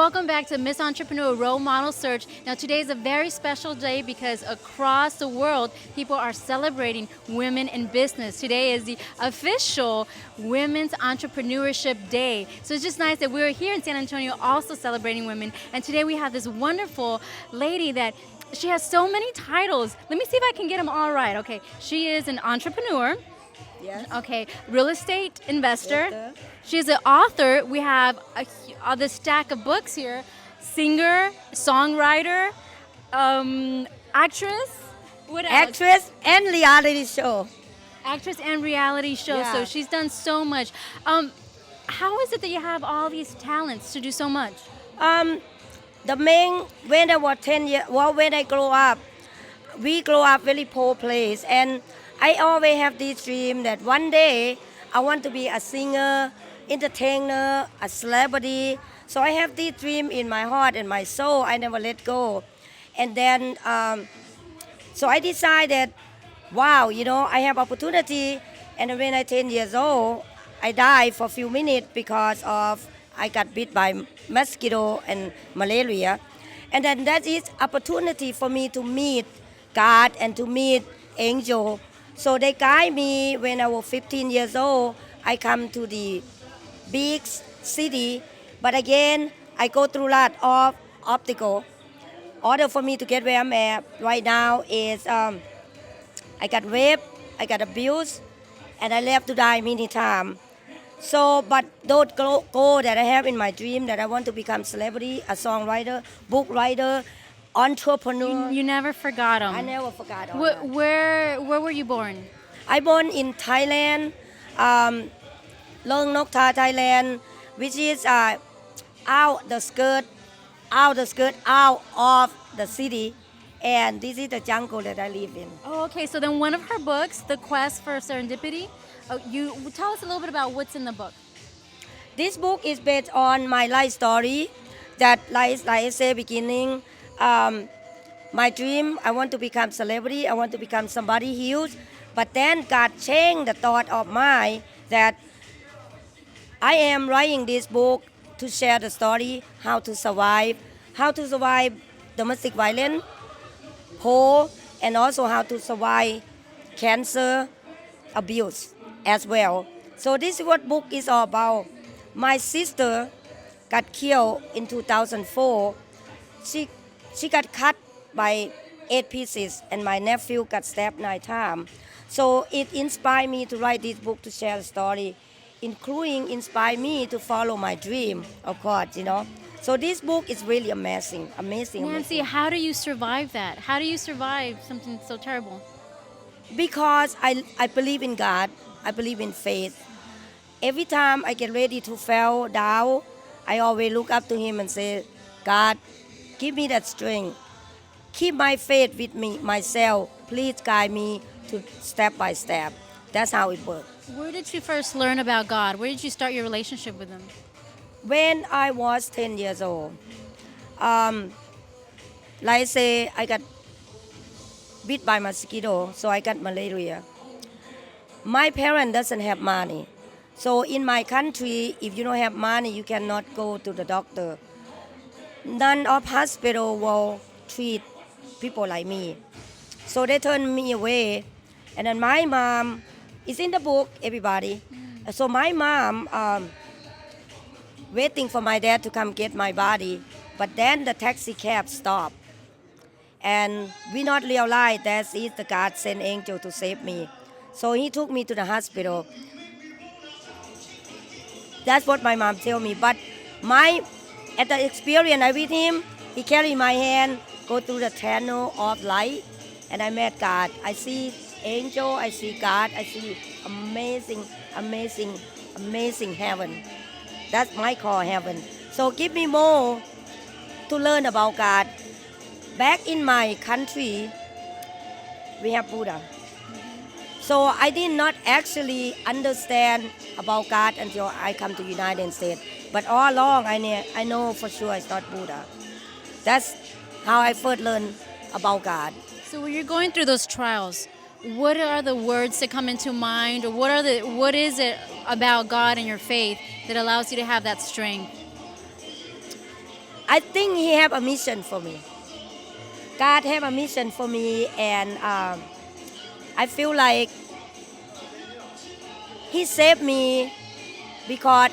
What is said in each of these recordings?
welcome back to Miss Entrepreneur Role Model Search. Now, today is a very special day because across the world, people are celebrating women in business. Today is the official Women's Entrepreneurship Day. So it's just nice that we're here in San Antonio also celebrating women. And today we have this wonderful lady that she has so many titles. Let me see if I can get them all right. Okay, she is an entrepreneur. Yes. Okay, real estate investor. Investor. She's an author. We have this stack of books here. Singer, songwriter, actress. What else? Actress and reality show. Actress and reality show. So Yeah. she's done so much. How is it that you have all these talents to do so much? The main when I was 10 years, well, when I grow up, we grow up very poor place, and I always have this dream that one day I want to be a singer, entertainer, a celebrity. So I have this dream in my heart and my soul. I never let go. And then, so I decided, wow, I have opportunity. And when I 10 years old, I died for a few minutes because of I got bit by mosquito and malaria. And then that is opportunity for me to meet God and to meet angel. So they guide me when I was 15 years old. I come to the big city, but again, I go through a lot of obstacle. Order for me to get where I'm at right now is I got raped, I got abused, and I left to die many times. So, but those goals that I have in my dream that I want to become celebrity, a songwriter, book writer, entrepreneur. You never forgot them. I never forgot all that. Where were you born? I born in Thailand, Long Nok Tha, Thailand, which is out the skirt of the city, and this is the jungle that I live in. Oh, okay. So then one of her books, The Quest for Serendipity, you tell us a little bit about what's in the book. This book is based on my life story that, like I said beginning, my dream, I want to become celebrity, I want to become somebody huge, but then God changed the thought of mine that I am writing this book to share the story, how to survive domestic violence, poor, and also how to survive cancer, abuse as well. So this is what book is all about. My sister got killed in 2004. She got cut by 8 pieces, and my nephew got stabbed 9 times. So it inspired me to write this book to share the story, including inspire me to follow my dream, of course. So this book is really amazing. Nancy, how do you survive that? How do you survive something so terrible? Because I believe in God, I believe in faith. Every time I get ready to fall down, I always look up to Him and say, God, give me that strength. Keep my faith with me, myself. Please guide me to step by step. That's how it works. Where did you first learn about God? Where did you start your relationship with Him? When I was 10 years old, like I say, I got bit by mosquito, so I got malaria. My parent doesn't have money. So in my country, if you don't have money, you cannot go to the doctor. None of hospital will treat people like me. So they turned me away. And then my mom is in the book, everybody. So my mom waiting for my dad to come get my body. But then the taxi cab stopped. And we not realize that is the God sent angel to save me. So he took me to the hospital. That's what my mom told me. But at the experience I with him, he carried my hand, go through the tunnel of light, and I met God. I see angel, I see God, I see amazing, amazing, amazing heaven. That's my call, heaven. So give me more to learn about God. Back in my country, we have Buddha. So I did not actually understand about God until I come to United States. But all along, I know for sure it's not Buddha. That's how I first learned about God. So when you're going through those trials, what are the words that come into mind, or what is it about God and your faith that allows you to have that strength? I think He have a mission for me. God have a mission for me, and I feel like He saved me because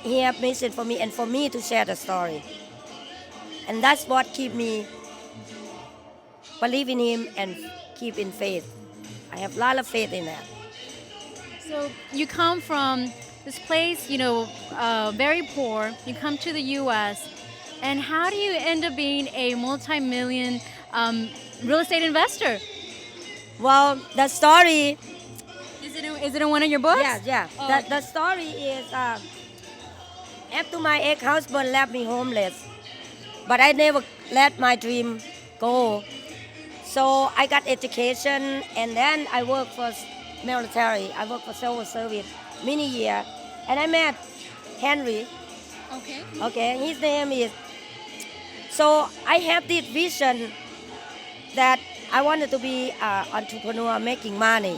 He have mission for me and for me to share the story. And that's what keep me believe in Him and keep in faith. I have a lot of faith in that. So you come from this place, very poor. You come to the U.S. And how do you end up being a multi-million real estate investor? Well, the story, Is it in one of your books? yeah. Oh, The story is after my ex-husband left me homeless, but I never let my dream go. So I got education, and then I worked for military. I worked for civil service many years, and I met Henry. Okay. Okay, his name is. So I have this vision that I wanted to be an entrepreneur making money.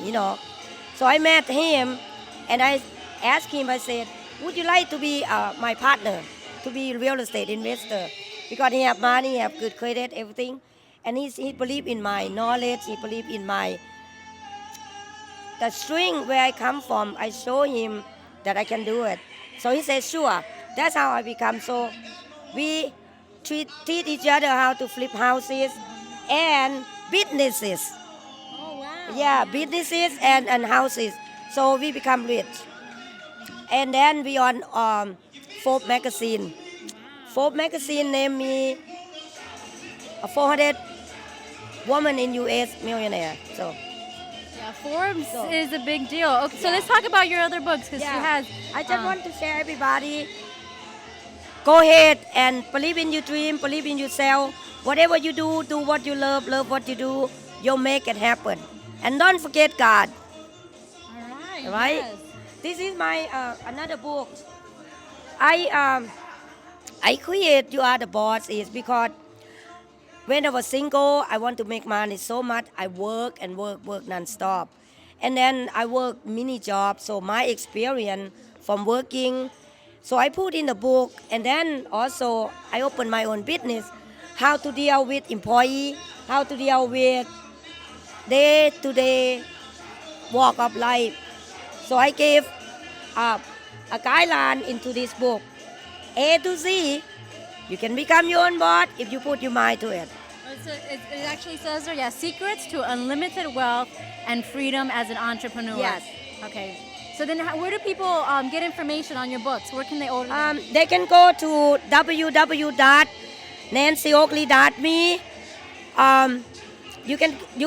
So I met him, and I asked him. I said, "Would you like to be my partner, to be real estate investor? Because he have money, he have good credit, everything, and he believed in my knowledge. He believed in the string where I come from. I show him that I can do it. So he said, sure. That's how I become. So we teach each other how to flip houses and businesses. Oh, wow. Yeah, businesses and houses. So we become rich. And then we on Forbes magazine. Forbes magazine named me a 400 woman in U.S. millionaire. So Yeah, Forbes So- is a big deal. Okay, so let's talk about your other books because she has. I just want to share everybody. Go ahead and believe in your dream, believe in yourself. Whatever you do, do what you love what you do. You'll make it happen. And don't forget God. All right. Right? Yes. This is my another book. I create You Are the Boss is because when I was single, I want to make money so much. I work and work non-stop. And then I work mini jobs. So my experience from working, so I put in the book. And then also I open my own business, how to deal with employee, how to deal with day-to-day walk of life. So I gave a guideline into this book. A to Z, you can become your own boss if you put your mind to it. It actually says there, yeah, secrets to unlimited wealth and freedom as an entrepreneur. Yes. Okay. So then, where do people get information on your books? Where can they order them? They can go to www.nancyoakley.me. You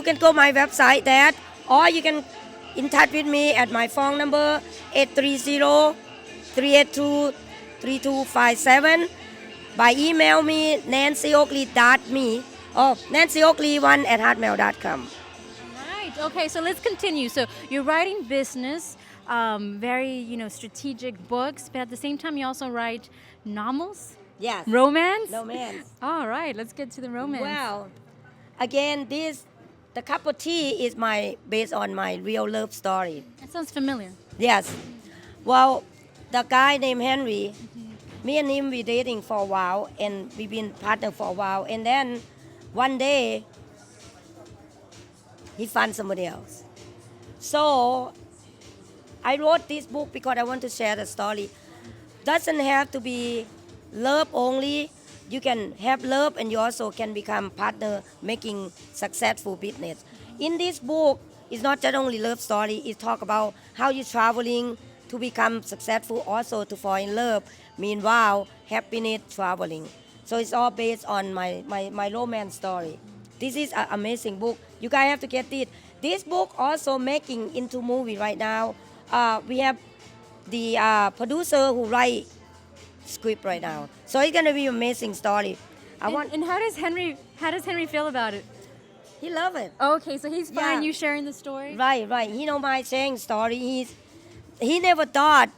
can go my website there, or you can in touch with me at my phone number 830-382-3257. By email me nancyoakley.me or nancyoakley1@hotmail.com. Right. Okay. So let's continue. So you're writing business, very strategic books, but at the same time you also write novels, Yes. romance. Romance. All right. Let's get to the romance. Well, again, the cup of tea is based on my real love story. That sounds familiar. Yes. Well, the guy named Henry, me and him we dating for a while, and we've been partner for a while, and then one day he found somebody else. So I wrote this book because I want to share the story. Doesn't have to be love only. You can have love and you also can become partner making successful business. In this book, it's not just only love story. It talk about how you're traveling to become successful, also to fall in love. Meanwhile, happiness traveling. So it's all based on my romance story. This is an amazing book. You guys have to get it. This book also making into movie right now. We have the producer who write script right now. So it's gonna be an amazing story. And how does Henry feel about it? He love it. Okay, so he's fine. Yeah. You sharing the story? Right. He know my saying story. He never thought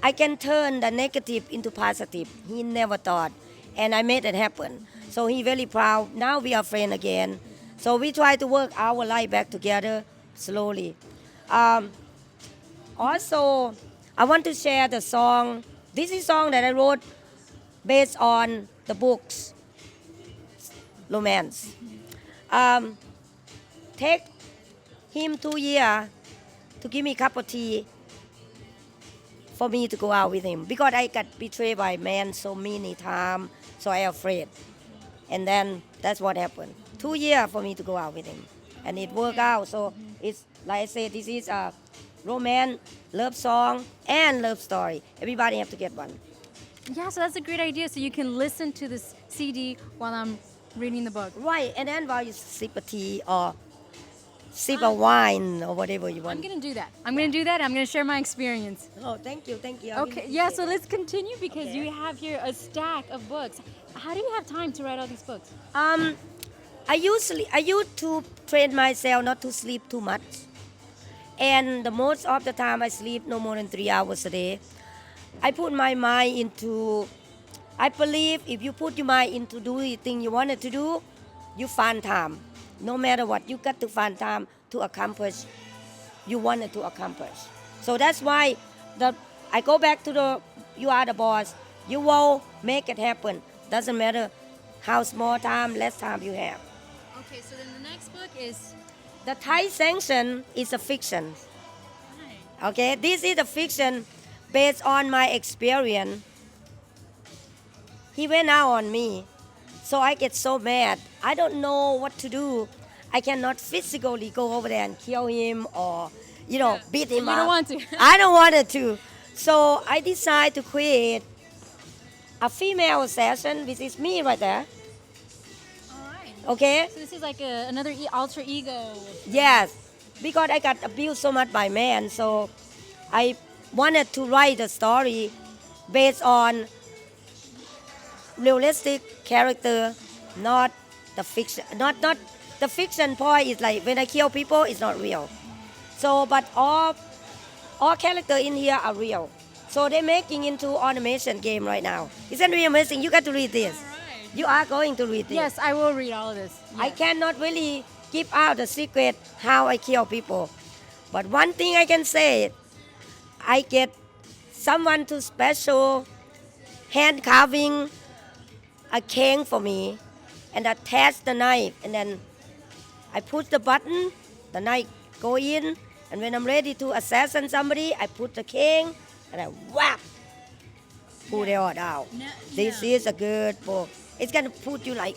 I can turn the negative into positive. He never thought, and I made it happen. So he very proud. Now we are friends again. So we try to work our life back together slowly. Also, I want to share the song. This is a song that I wrote based on the books, romance. Um, take him 2 years to give me a cup of tea for me to go out with him because I got betrayed by man so many times, so I afraid. And then that's what happened. 2 years for me to go out with him, and it worked out. So it's like I said, this is a romance, love song, and love story. Everybody have to get one. Yeah, so that's a great idea. So you can listen to this CD while I'm reading the book. Right, and then while you sip a tea or sip a wine or whatever you I'm want. gonna do that. I'm gonna do that. I'm gonna share my experience. Oh, thank you, thank you. I Okay, really yeah, appreciate so it. let's continue because Okay. you have here a stack of books. How do you have time to write all these books? I used to train myself not to sleep too much, and the most of the time I sleep no more than 3 hours a day. I put my mind into. I believe if you put your mind into doing the thing you wanted to do, you find time. No matter what, you got to find time to accomplish you wanted to accomplish. So that's why I go back to the you are the boss. You will make it happen. Doesn't matter how small time, less time you have. Okay, so then the next book is. The Thai sanction is a fiction. Okay, this is a fiction based on my experience. He went out on me, so I get so mad. I don't know what to do. I cannot physically go over there and kill him or, beat him You up. don't want to. I don't want it to. So I decide to create a female assassin, which is me right there. All right. Okay? So this is like another alter ego. Yes, because I got abused so much by men, so I wanted to write a story based on realistic character, not the fiction. Not the fiction part is like when I kill people, it's not real. So, but all characters in here are real. So they're making into automation game right now. Isn't it amazing? You got to read this. You are going to read this. Yes, I will read all of this. I Yes. cannot really give out the secret how I kill people. But one thing I can say, I get someone to special hand carving a cane for me and attach the knife, and then I push the button, the knife go in, and when I'm ready to assassinate somebody, I put the cane and I whap, pull they all out. This is a good book. It's gonna put you like,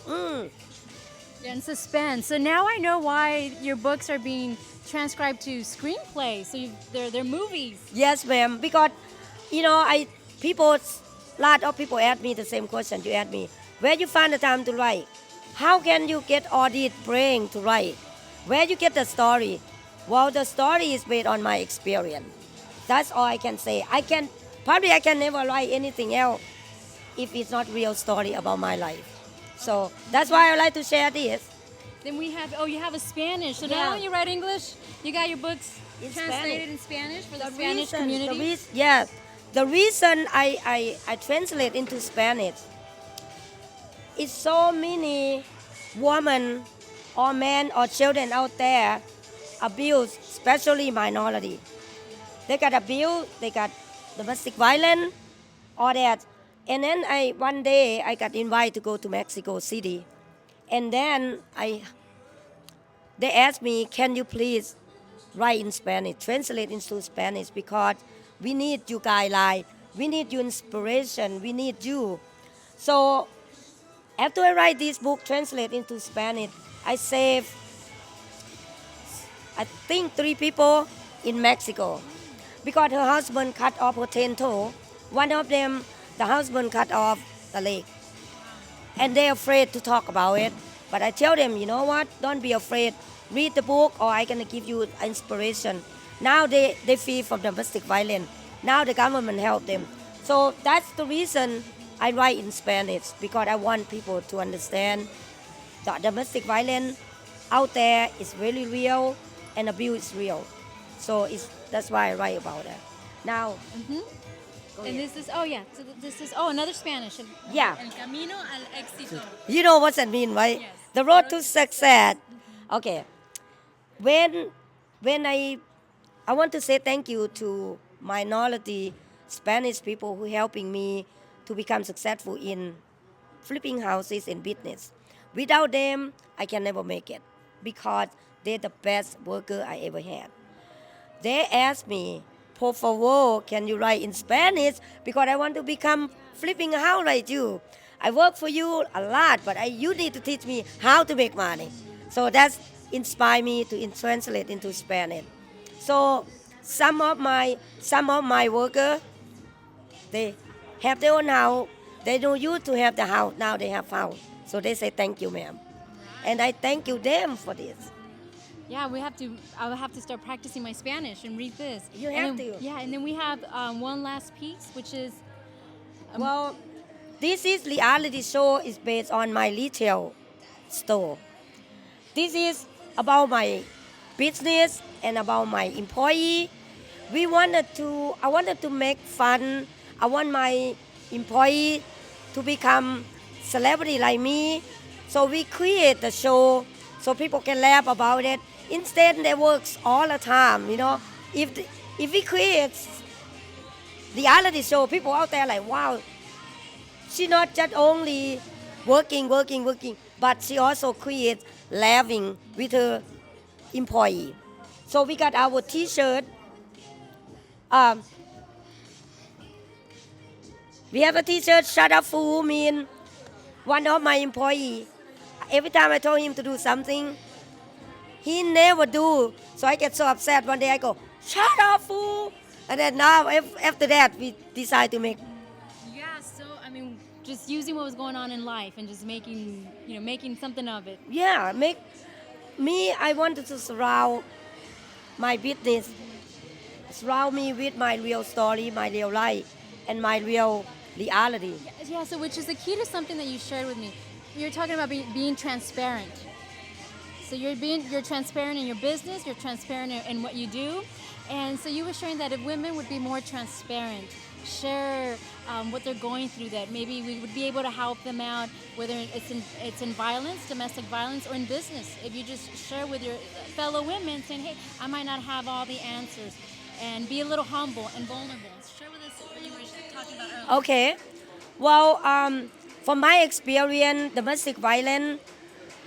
And suspense. So now I know why your books are being transcribed to screenplays. So they're movies. Yes, ma'am. Because, lot of people ask me the same question you asked me. Where you find the time to write? How can you get all this brain to write? Where you get the story? Well, the story is based on my experience. That's all I can say. I can never write anything else if it's not real story about my life. So that's why I like to share this. Then we have you have a Spanish. So Yeah. now when you write English, you got your books In translated Spanish. in Spanish for the Spanish community. The reason I translate into Spanish is so many women or men or children out there abused, especially minority. They got abused, they got domestic violence, all that. And then one day I got invited to go to Mexico City. And then they asked me, can you please write in Spanish, translate into Spanish, because we need you guideline, we need your inspiration, we need you. So after I write this book, translate into Spanish, I saved, I think 3 people in Mexico because her husband cut off her 10 toe. One of them, the husband cut off the leg. And they're afraid to talk about it. But I tell them, you know what, don't be afraid. Read the book or I'm going to give you inspiration. Now they flee from domestic violence. Now the government help them. So that's the reason I write in Spanish, because I want people to understand that domestic violence out there is really real and abuse is real. So that's why I write about it. Now, And this is this is another Spanish. Yeah. El camino al éxito. you know what that means, right? Yes. The road to success. Okay. When I want to say thank you to minority Spanish people who helping me to become successful in flipping houses in business. Without them, I can never make it because they're the best worker I ever had. They asked me, por favor, can you write in Spanish? Because I want to become flipping a house like you. I work for you a lot, but you need to teach me how to make money. So that's inspired me to translate into Spanish. So some of my workers, they have their own house. They don't used to have the house. Now they have house. So they say thank you, ma'am. And I thank you them for this. Yeah, I will have to start practicing my Spanish and read this. You And have then- to. Yeah, and then we have one last piece, which is Well, this is reality show is based on my retail store. This is about my business and about my employee. I wanted to make fun. I want my employee to become celebrity like me. So we create the show so people can laugh about it. Instead, they works all the time. If we create reality show, people out there like, wow, she not just only working, but she also creates laughing with her employee. So we got our T-shirt. We have a T-shirt. Shut up, fool. Mean one of my employee. Every time I told him to do something, he never do. So I get so upset. One day I go, shut up, fool. And then now after that we decide to make. yeah. So I mean, just using what was going on in life and just making something of it. Yeah, I wanted to surround my business, surround me with my real story, my real life, and my real reality. Yeah. So which is the key to something that you shared with me. You're talking about being transparent. So you're transparent in your business. You're transparent in what you do. And so you were sharing that if women would be more transparent, share what they're going through, that maybe we would be able to help them out, whether it's in violence, domestic violence, or in business. If you just share with your fellow women, saying, hey, I might not have all the answers, and be a little humble and vulnerable. Share with us what you were talking about earlier. Okay. Well, from my experience, domestic violence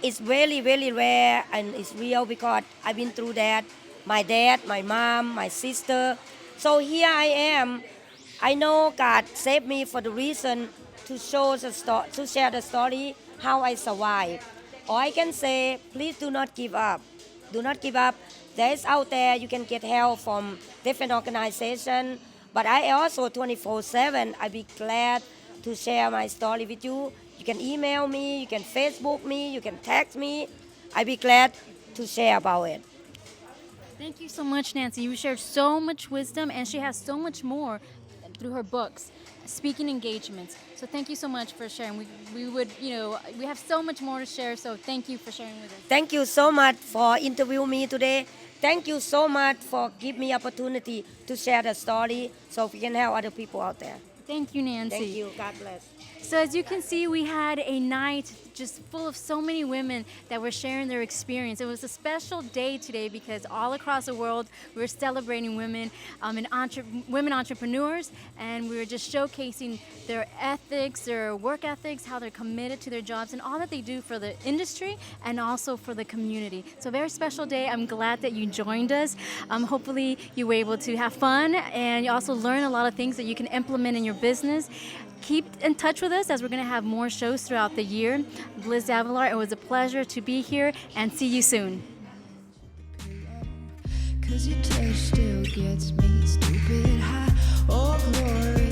is really, really rare and it's real because I've been through that. My dad, my mom, my sister. So here I am. I know God saved me for the reason to share the story how I survived. Or I can say, please do not give up. Do not give up. There is out there you can get help from different organizations. But I also 24/7. I'd be glad to share my story with you. You can email me, you can Facebook me, you can text me. I'd be glad to share about it. Thank you so much, Nancy. You shared so much wisdom, and she has so much more through her books, speaking engagements. So thank you so much for sharing. We have so much more to share. So thank you for sharing with us. Thank you so much for interviewing me today. Thank you so much for giving me opportunity to share the story so we can help other people out there. Thank you, Nancy. Thank you. God bless. So as you can see, we had a night just full of so many women that were sharing their experience. It was a special day today because all across the world we're celebrating women and women entrepreneurs, and we were just showcasing their ethics, their work ethics, how they're committed to their jobs, and all that they do for the industry and also for the community. So a very special day. I'm glad that you joined us. Hopefully you were able to have fun and you also learn a lot of things that you can implement in your business. Keep in touch with us as we're going to have more shows throughout the year. Liz Avalar, it was a pleasure to be here, and see you soon. 'Cause your touch still gets me stupid high. Oh, glory.